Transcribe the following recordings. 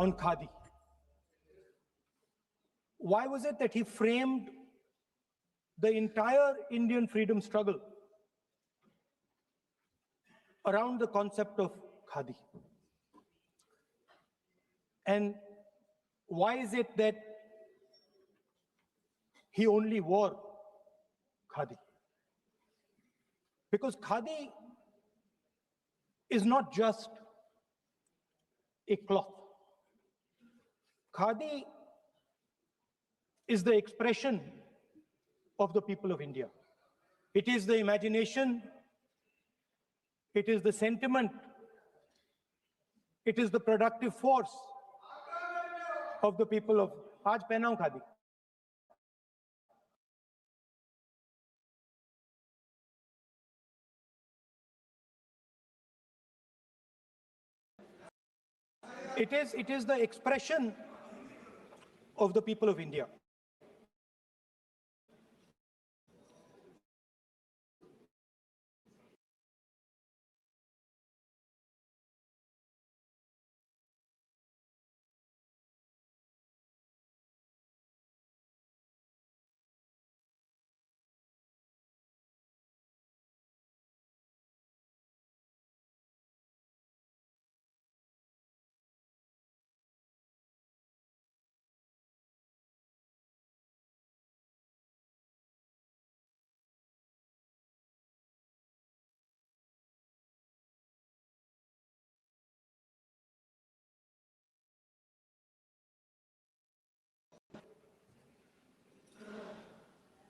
on Khadi. Why was it that he framed the entire Indian freedom struggle around the concept of Khadi? And why is it that he only wore Khadi? Because Khadi is not just a cloth. Khadi is the expression of the people of India. It is the imagination, it is the sentiment, it is the productive force of the people of Aaj Pehnaun Khadi. It is the expression of the people of India.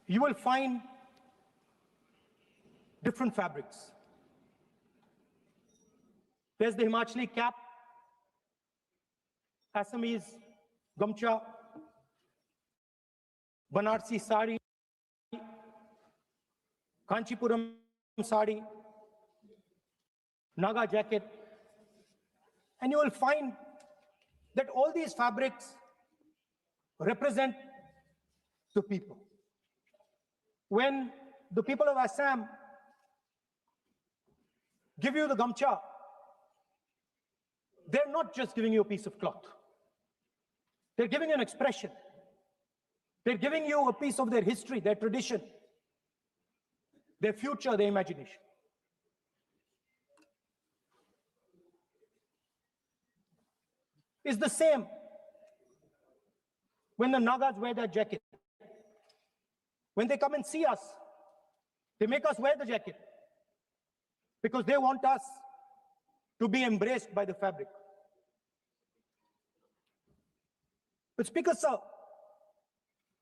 You will find different fabrics. There's the Himachali cap, Assamese gamcha, Banarsi sari, Kanchipuram sari, Naga jacket. And you will find that all these fabrics represent the people. When the people of Assam give you the gamcha, they're not just giving you a piece of cloth. They're giving you an expression. They're giving you a piece of their history, their tradition, their future, their imagination. It's the same when the Nagas wear their jacket. When they come and see us, they make us wear the jacket because they want us to be embraced by the fabric. But Speaker Sir,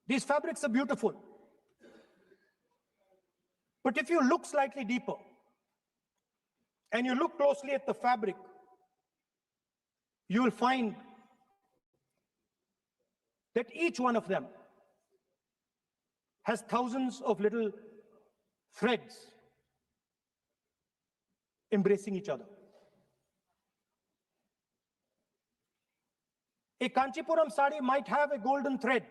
these fabrics are beautiful. But if you look slightly deeper and you look closely at the fabric, you will find that each one of them has thousands of little threads embracing each other. A Kanchipuram sari might have a golden thread,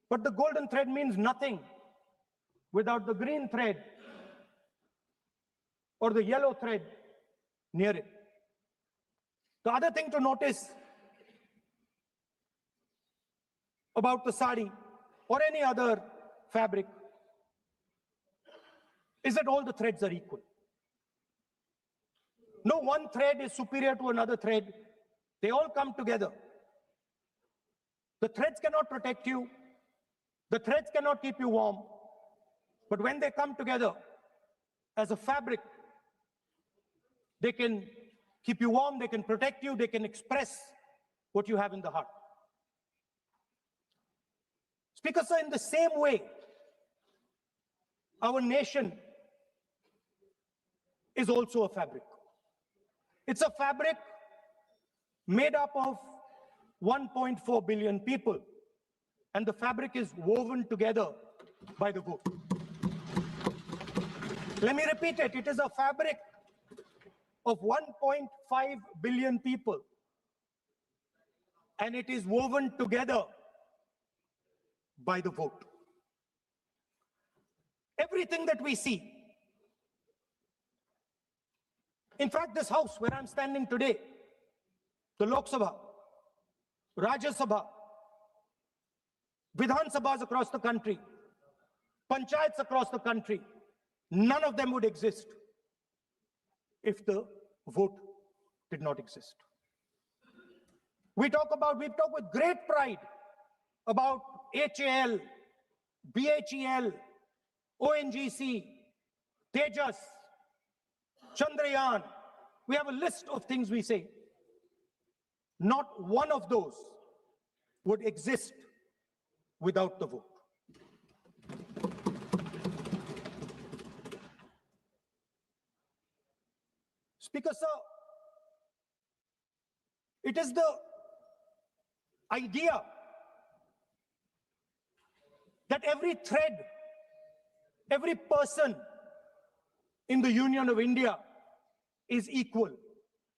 but the golden thread means nothing without the green thread or the yellow thread near it. The other thing to notice about the sari or any other fabric is that all the threads are equal. No one thread is superior to another thread. They all come together. The threads cannot protect you. The threads cannot keep you warm. But when they come together as a fabric, they can keep you warm, they can protect you, they can express what you have in the heart. Speaker Sir, in the same way, our nation is also a fabric. It's a fabric made up of 1.4 billion people, and the fabric is woven together by the vote. Let me repeat it. It is a fabric of 1.5 billion people, and it is woven together by the vote. Everything that we see, in fact, this house where I'm standing today, the Lok Sabha, Rajya Sabha, Vidhan Sabhas across the country, panchayats across the country, none of them would exist if the vote did not exist. We talk with great pride about HAL, BHEL, ONGC, Tejas, Chandrayaan. We have a list of things we say. Not one of those would exist without the vote. Speaker, sir, it is the idea that every thread, every person in the Union of India is equal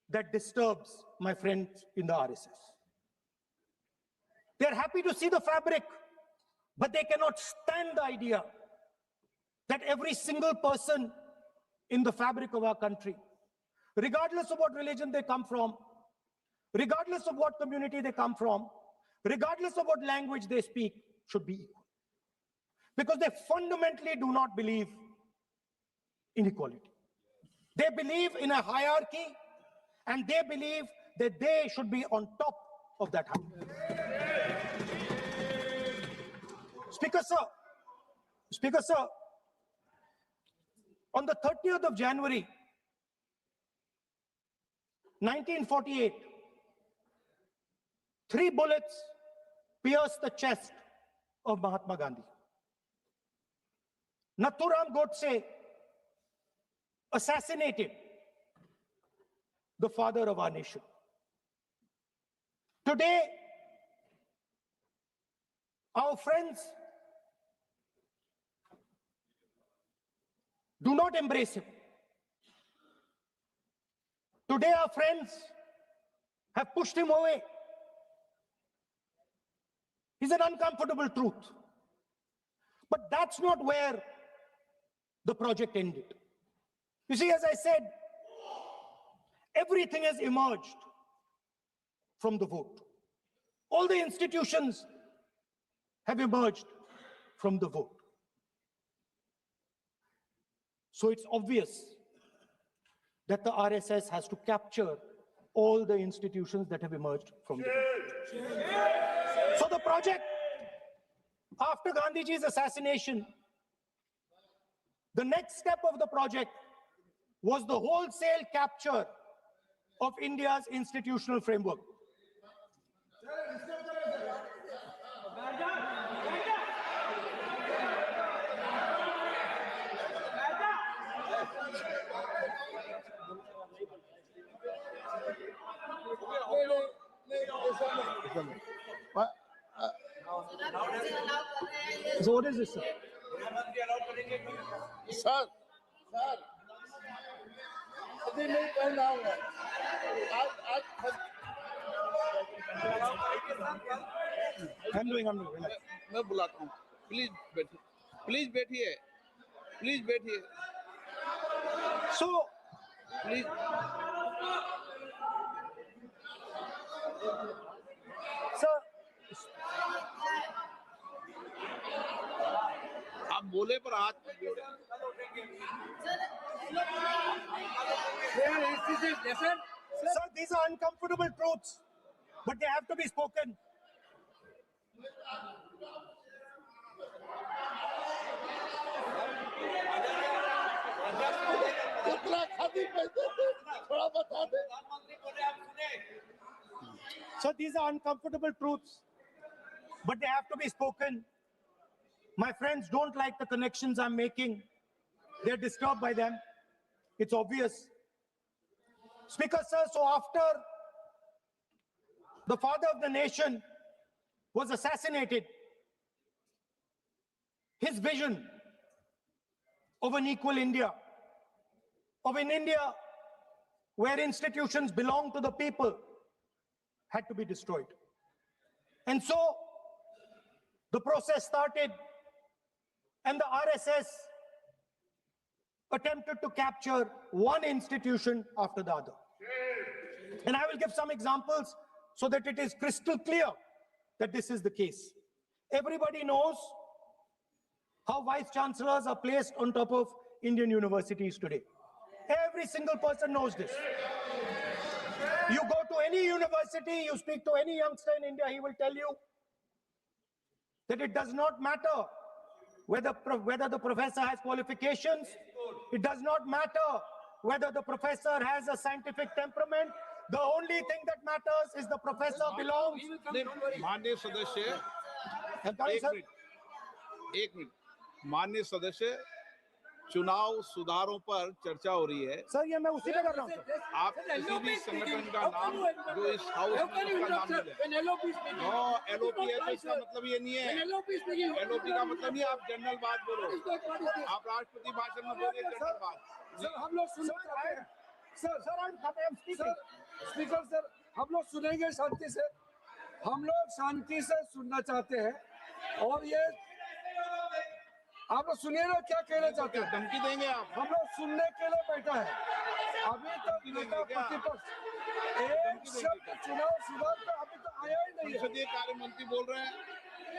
that disturbs my friends in the RSS. They're happy to see the fabric, but they cannot stand the idea that every single person in the fabric of our country, regardless of what religion they come from, regardless of what community they come from, regardless of what language they speak, should be equal. Because they fundamentally do not believe in equality. They believe in a hierarchy, and they believe that they should be on top of that hierarchy. Speaker, sir, on the 30th of January, 1948, 3 bullets pierced the chest of Mahatma Gandhi. Nathuram Godse assassinated the father of our nation. Today, our friends do not embrace him. Today, our friends have pushed him away. It's an uncomfortable truth. But that's not where the project ended. You see, as I said, everything has emerged from the vote. All the institutions have emerged from the vote. So it's obvious that the RSS has to capture all the institutions that have emerged from the vote. So the project, after Gandhiji's assassination, the next step of the project was the wholesale capture of India's institutional framework. So what is this, sir? Sir, अभी नहीं करना होगा आज I'm doing. मैं बुलाता हूँ please बैठिए So, please sir, आप बोले पर हाथ sir, these are uncomfortable truths, but they have to be spoken. कितना खाती पैसे थोड़ा बता दे So these are uncomfortable truths, but they have to be spoken. My friends don't like the connections I'm making. They're disturbed by them. It's obvious. Speaker, sir, so after the father of the nation was assassinated, his vision of an equal India, of an India where institutions belong to the people, had to be destroyed. And so the process started, and the RSS attempted to capture one institution after the other. And I will give some examples so that it is crystal clear that this is the case. Everybody knows how vice chancellors are placed on top of Indian universities today. Every single person knows this. You go to any university, you speak to any youngster in India, he will tell you that it does not matter whether the professor has qualifications. It does not matter whether the professor has a scientific temperament. The only thing that matters is the professor belongs. माननीय सदस्य I'm coming, sir. एक minute माननीय सदस्य चुनाव सुधारों पर चर्चा हो रही है सर ये मैं उसी पे कर रहा हूँ सर। आप किसी भी संगठन का नाम जो इस हाउस में उसका नाम ले लें। नो एलओपी है तो इसका मतलब ये नहीं है एलओपी का मतलब नहीं आप जनरल बात बोलो आप राष्ट्रपति भाषण में बोलिए जनरल बात सर हम लोग सुन सकते हैं सर स्पीकर सर हम लोग सुनेंगे शांति से हम लोग शांति से सुनना चाहते हैं और ये आप लोग सुनिए ना क्या कहना चाहते हैं धमकी देंगे आप हम लोग सुनने के लिए बैठा है अभी तक नेता प्रतिपक्ष एक शब्द चुनाव सुधार का अभी तक आया ही नहीं है संसदीय कार्य मंत्री बोल रहे हैं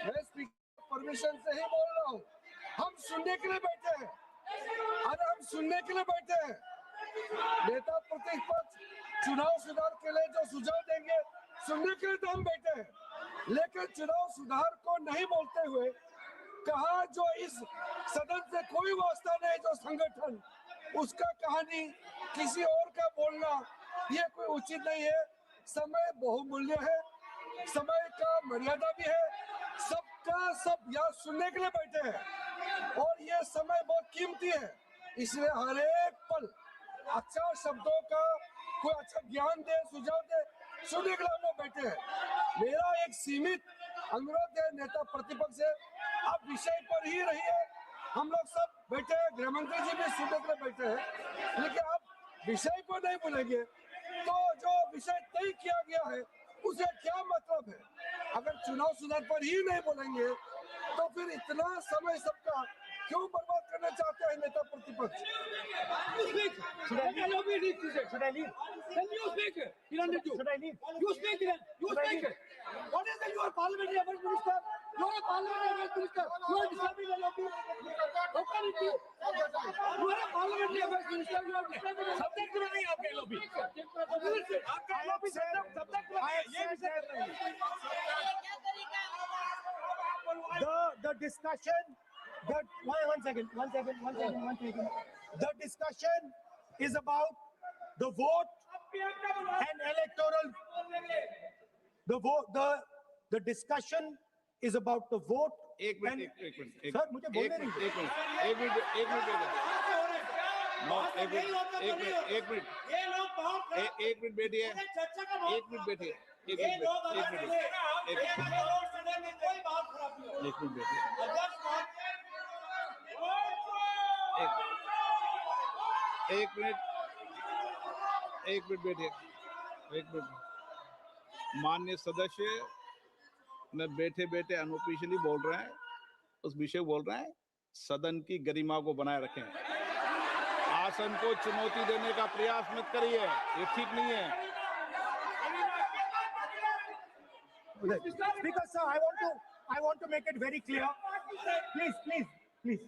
मैं स्पीकर परमिशन से ही बोल रहा हूँ हम सुनने के लिए बैठे हैं अरे हम सुनने के लिए बैठे हैं नेता प्रतिपक्ष चुनाव सुधार के लिए जो सुझाव देंगे सुनने के लिए तो हम बैठे हैं लेकिन चुनाव सुधार को नहीं बोलते हुए कहा जो इस सदन से कोई वास्ता नहीं जो संगठन उसका कहानी किसी और का बोलना ये कोई उचित नहीं है समय बहुमूल्य है समय का मर्यादा भी है सबका सब यहाँ सुनने के लिए बैठे हैं और ये समय बहुत कीमती है इसलिए हर एक पल अच्छा शब्दों का कोई अच्छा ज्ञान दे सुझाव दे सुनने के लिए हम लोग बैठे हैं मेरा एक सीमित अनुरोध है नेता प्रतिपक्ष से आप विषय पर ही रहिए हम लोग सब बैठे हैं गृह मंत्री जी भी सुनने के लिए बैठे हैं लेकिन आप विषय को नहीं बोलेंगे तो जो विषय तय किया गया है उसे क्या मतलब है अगर चुनाव सुधार पर ही नहीं बोलेंगे तो फिर इतना समय सबका क्यों बर्बाद करना चाहते हैं नेता प्रतिपक्ष Should I leave? Then you speak. Should I leave? You speak then. You speak. What is it? You are parliamentary affairs minister. You are a parliamentary affairs minister. You are disturbing the lobby. How can it be? You are a parliamentary affairs minister. You are disturbing the subject में नहीं आपके lobby. आपका lobby subject में ये विषय The discussion. One second. The discussion is about the vote and electoral. The discussion is about the vote. एक minute sir मुझे बोलने दीजिए। एक मिनट बैठिए माननीय सदस्य में बैठे बैठे अनऑफिशियली बोल रहे हैं उस विषय बोल रहे हैं सदन की गरिमा को बनाए रखें आसन को चुनौती देने का प्रयास मत करिए ये ठीक नहीं है Speaker sir, I want to make it very clear. Please.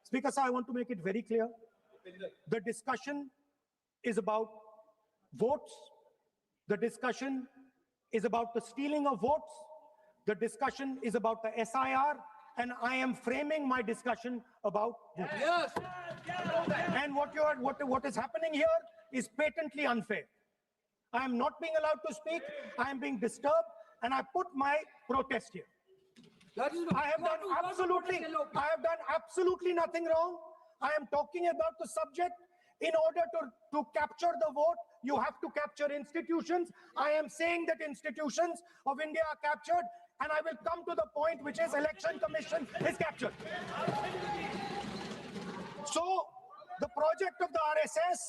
Speaker sir, I want to make it very clear. The discussion is about votes. The discussion is about the stealing of votes. The discussion is about the SIR, and I am framing my discussion about votes. Yes. And what is happening here is patently unfair. I am not being allowed to speak. I am being disturbed, and I put my protest here. I have done absolutely nothing wrong. I am talking about the subject. In order to capture the vote, you have to capture institutions. I am saying that institutions of India are captured, and I will come to the point, which is Election Commission is captured. So the project of the RSS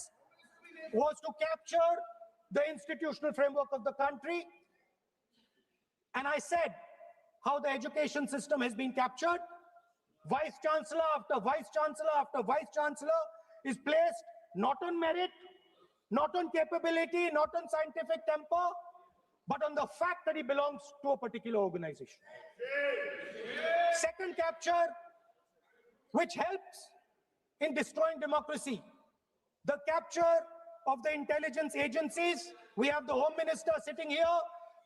was to capture the institutional framework of the country. And I said how the education system has been captured. Vice Chancellor after Vice Chancellor after Vice Chancellor is placed not on merit, not on capability, not on scientific temper, but on the fact that he belongs to a particular organization. Second capture, which helps in destroying democracy, the capture of the intelligence agencies. We have the Home Minister sitting here,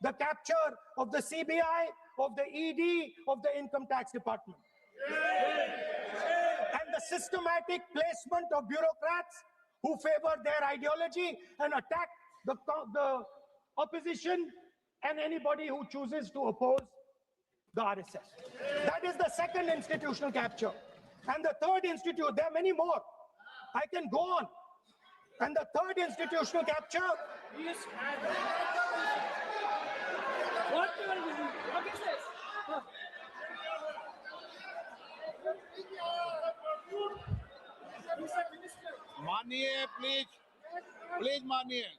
the capture of the CBI, of the ED, of the Income Tax Department. And the systematic placement of bureaucrats who favor their ideology and attack the opposition and anybody who chooses to oppose the RSS. That is the second institutional capture. And the third there are many more. I can go on. And the third institutional capture. What is this? मानिए please, please मानिए.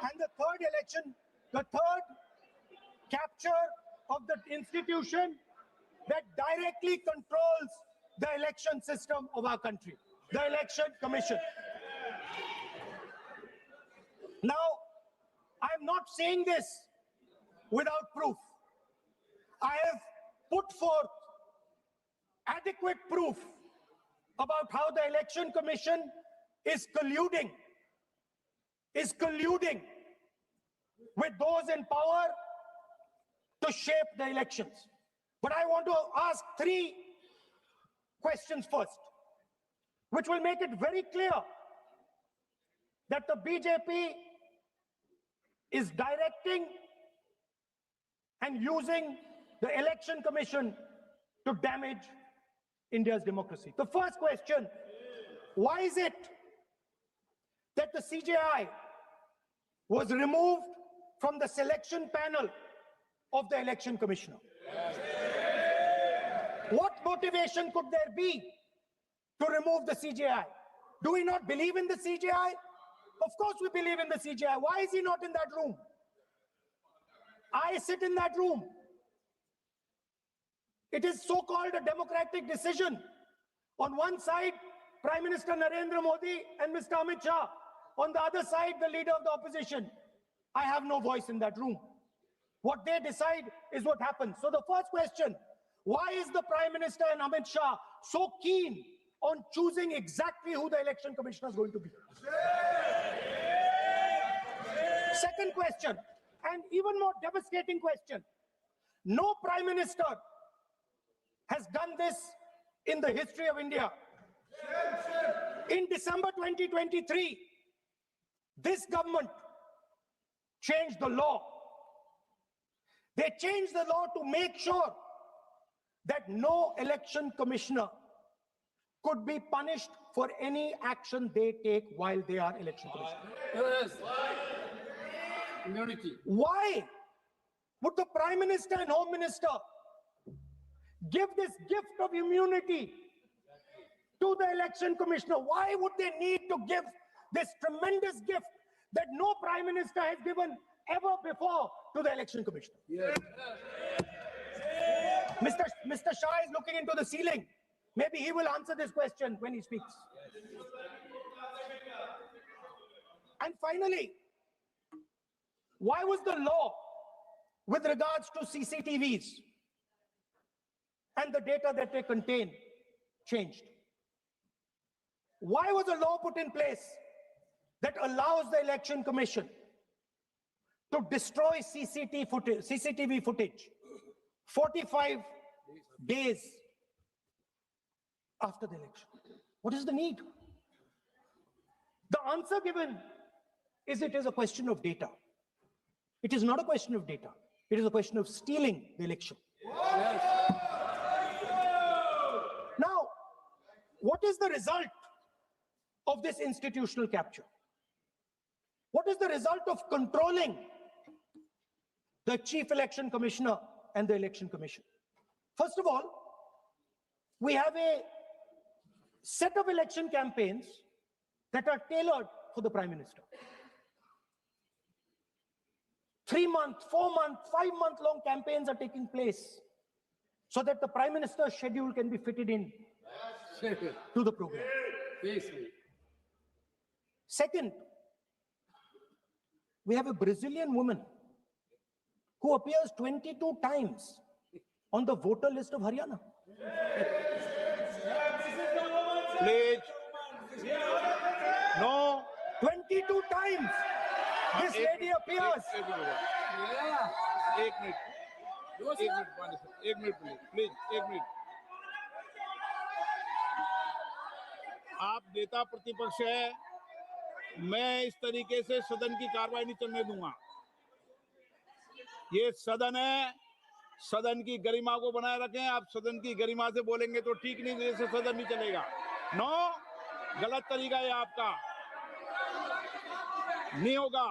And the third election, the third capture of the institution that directly controls the election system of our country, the Election Commission. Now, I'm not saying this without proof. I have put forth adequate proof about how the Election Commission is colluding with those in power to shape the elections. But I want to ask three questions first, which will make it very clear that the BJP is directing and using the Election Commission to damage India's democracy. The first question, why is it that the CJI was removed from the selection panel of the Election Commissioner? What motivation could there be to remove the CJI? Do we not believe in the CJI? Of course we believe in the CJI. Why is he not in that room? I sit in that room. It is so-called a democratic decision. On one side, Prime Minister Narendra Modi and Mr. Amit Shah. On the other side, the leader of the opposition. I have no voice in that room. What they decide is what happens. So the first question, why is the Prime Minister and Amit Shah so keen on choosing exactly who the Election Commissioner is going to be? Second question, and even more devastating question. No Prime Minister has done this in the history of India. In December 2023, this government changed the law. They changed the law to make sure that no election commissioner could be punished for any action they take while they are election commissioner. Yes. Immunity. Why would the Prime Minister and Home Minister give this gift of immunity to the election commissioner? Why would they need to give this tremendous gift that no Prime Minister has given ever before to the election commissioner? Yes. Mr. Shah is looking into the ceiling. Maybe he will answer this question when he speaks. And finally, why was the law with regards to CCTVs and the data that they contain changed? Why was a law put in place that allows the Election Commission to destroy CCTV footage 45 days after the election? What is the need? The answer given is it is a question of data. It is not a question of data. It is a question of stealing the election. Now, what is the result of this institutional capture? What is the result of controlling the Chief Election Commissioner and the Election Commission? First of all, We have a set of election campaigns that are tailored for the Prime Minister. 3-month, 4-month, 5-month long campaigns are taking place so that the Prime Minister's schedule can be fitted in to the program. Second, we have a Brazilian woman who appears 22 times on the voter list of Haryana. Please. No. 22 times this lady appears. एक minute please एक minute. आप नेता प्रतिपक्ष है, मैं इस तरीके से सदन की कार्रवाई नहीं चलने दूंगा। ये सदन है, सदन की गरिमा को बनाए रखें। आप सदन की गरिमा से बोलेंगे तो ठीक, नहीं जैसे सदन नहीं चलेगा। नो, गलत तरीका है आपका, नहीं होगा।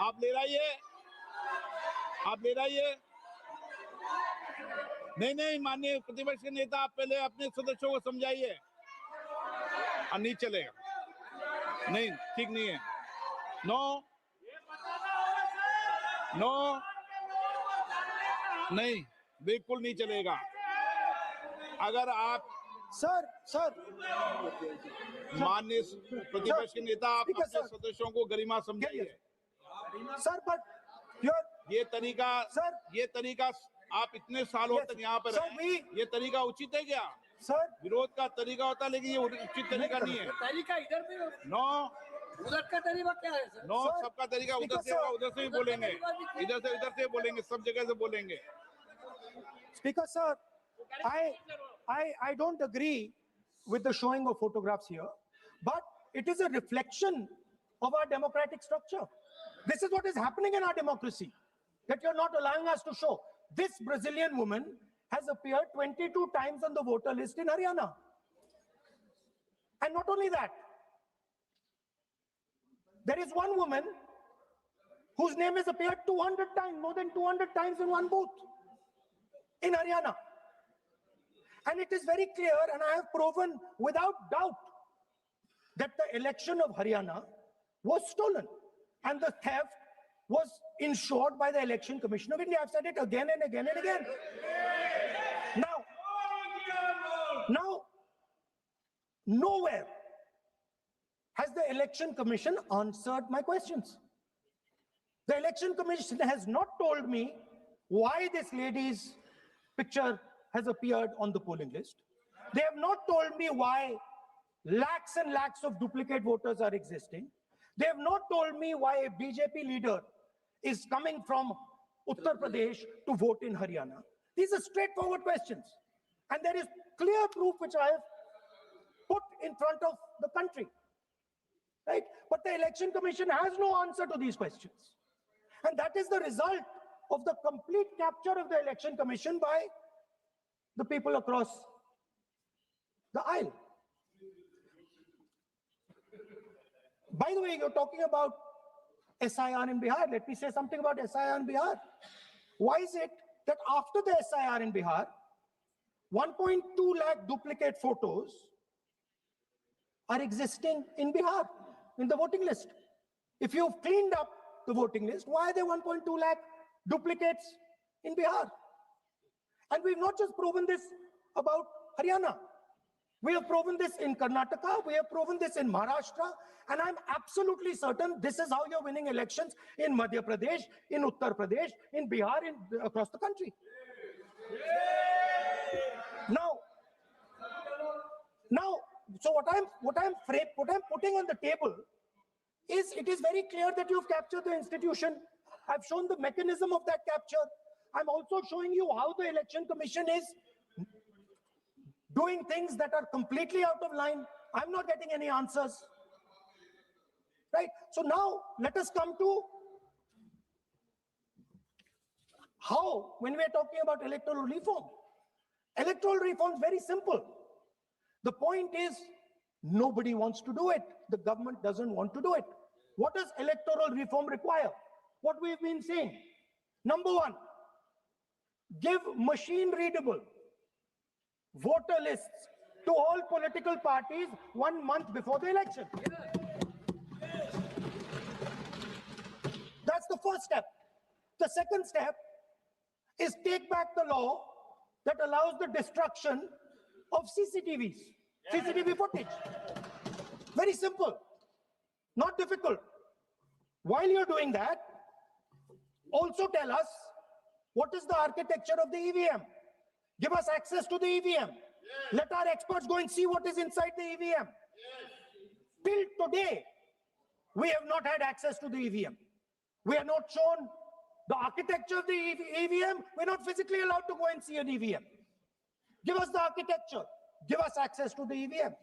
आप ले रहिए। नहीं, माननीय प्रतिपक्ष के नेता, आप पहले अपने सदस्यों को समझाइए। नहीं चलेगा, नहीं, ठीक नहीं है। नो, नहीं, बिल्कुल नहीं चलेगा। अगर आप सर माननीय प्रतिपक्ष के नेता, आप अपने सदस्यों को गरिमा समझाइए। सर, but ये तरीका आप इतने सालों तक यहाँ पर हैं, ये तरीका उचित है क्या? सर, विरोध का तरीका होता है, लेकिन ये उचित तरीका नहीं है। तरीका इधर भी हो, नो, उधर का तरीका क्या है सर? नो, सबका तरीका उधर से होगा, उधर से ही बोलेंगे, इधर से बोलेंगे, सब जगह से बोलेंगे। Speaker sir, I don't agree with the showing of photographs here, but it is a reflection of our democratic structure. This is what is happening in our democracy, that you're not allowing us to show. This Brazilian woman has appeared 22 times on the voter list in Haryana. And not only that, there is one woman whose name has appeared 200 times, more than 200 times in one booth in Haryana. And it is very clear, and I have proven without doubt, that the election of Haryana was stolen and the theft was ensured by the Election Commission of India. I've said it again and again and again. Now, nowhere has the Election Commission answered my questions. The Election Commission has not told me why this lady's picture has appeared on the polling list. They have not told me why lakhs and lakhs of duplicate voters are existing. They have not told me why a BJP leader is coming from Uttar Pradesh to vote in Haryana. These are straightforward questions. And there is clear proof which I have put in front of the country. Right? But the Election Commission has no answer to these questions. And that is the result of the complete capture of the Election Commission by the people across the aisle. By the way, you're talking about SIR in Bihar. Let me say something about SIR in Bihar. Why is it that after the SIR in Bihar, 1.2 lakh duplicate photos are existing in Bihar, in the voting list? If you've cleaned up the voting list, why are there 1.2 lakh duplicates in Bihar? And we've not just proven this about Haryana. We have proven this in Karnataka, we have proven this in Maharashtra, and I'm absolutely certain this is how you're winning elections in Madhya Pradesh, in Uttar Pradesh, in Bihar, across the country. Now, so what I'm putting on the table is, it is very clear that you've captured the institution. I've shown the mechanism of that capture. I'm also showing you how the Election Commission is doing things that are completely out of line. I'm not getting any answers. Right? So now let us come to how, when we are talking about electoral reform. Electoral reform is very simple. The point is, nobody wants to do it. The government doesn't want to do it. What does electoral reform require? What we've been saying. Number one, give machine readable voter lists to all political parties 1 month before the election. That's the first step. The second step is take back the law that allows the destruction of CCTV footage. Very simple, not difficult. While you're doing that, also tell us what is the architecture of the EVM. Give us access to the EVM. Let our experts go and see what is inside the EVM. Till today, we have not had access to the EVM. We are not shown the architecture of the EVM. We're not physically allowed to go and see an EVM. Give us the architecture. Give us access to the EVM.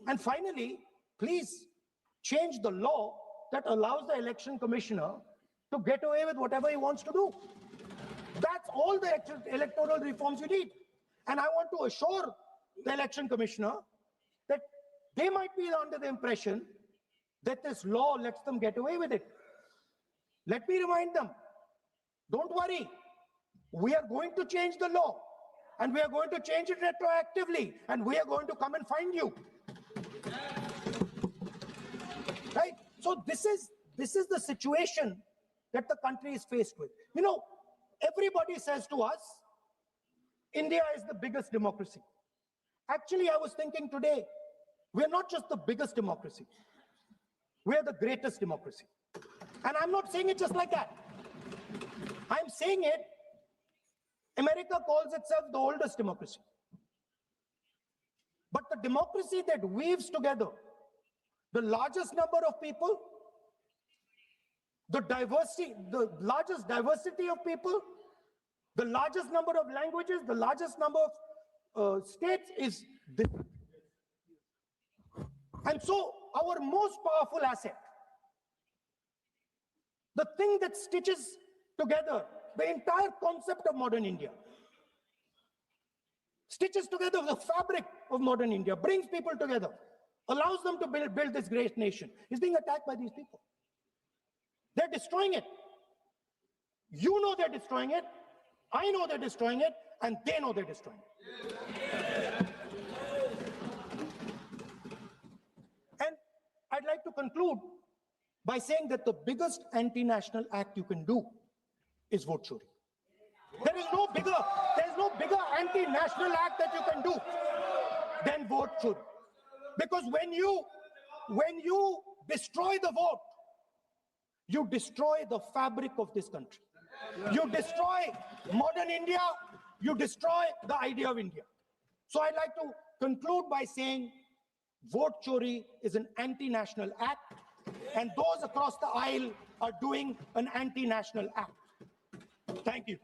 And finally, please change the law that allows the election commissioner to get away with whatever he wants to do. That's all the electoral reforms you need. And I want to assure the election commissioner that they might be under the impression that this law lets them get away with it. Let me remind them, don't worry. We are going to change the law, and we are going to change it retroactively, and we are going to come and find you. Right? So this is the situation that the country is faced with. You know, everybody says to us, India is the biggest democracy. Actually, I was thinking today, we're not just the biggest democracy. We're the greatest democracy. And I'm not saying it just like that. I'm saying it, America calls itself the oldest democracy. But the democracy that weaves together the largest number of people, the largest diversity of people, the largest number of languages, the largest number of states is this. And so our most powerful asset, the thing that stitches together the entire concept of modern India, stitches together the fabric of modern India, brings people together, allows them to build this great nation, is being attacked by these people. They're destroying it. You know they're destroying it. I know they're destroying it, and they know they're destroying it. And I'd like to conclude by saying that the biggest anti-national act you can do is vote chori. There is no bigger anti-national act that you can do than vote chori. Because when you destroy the vote, you destroy the fabric of this country. You destroy modern India, you destroy the idea of India. So I'd like to conclude by saying vote chori is an anti-national act, and those across the aisle are doing an anti-national act. Thank you.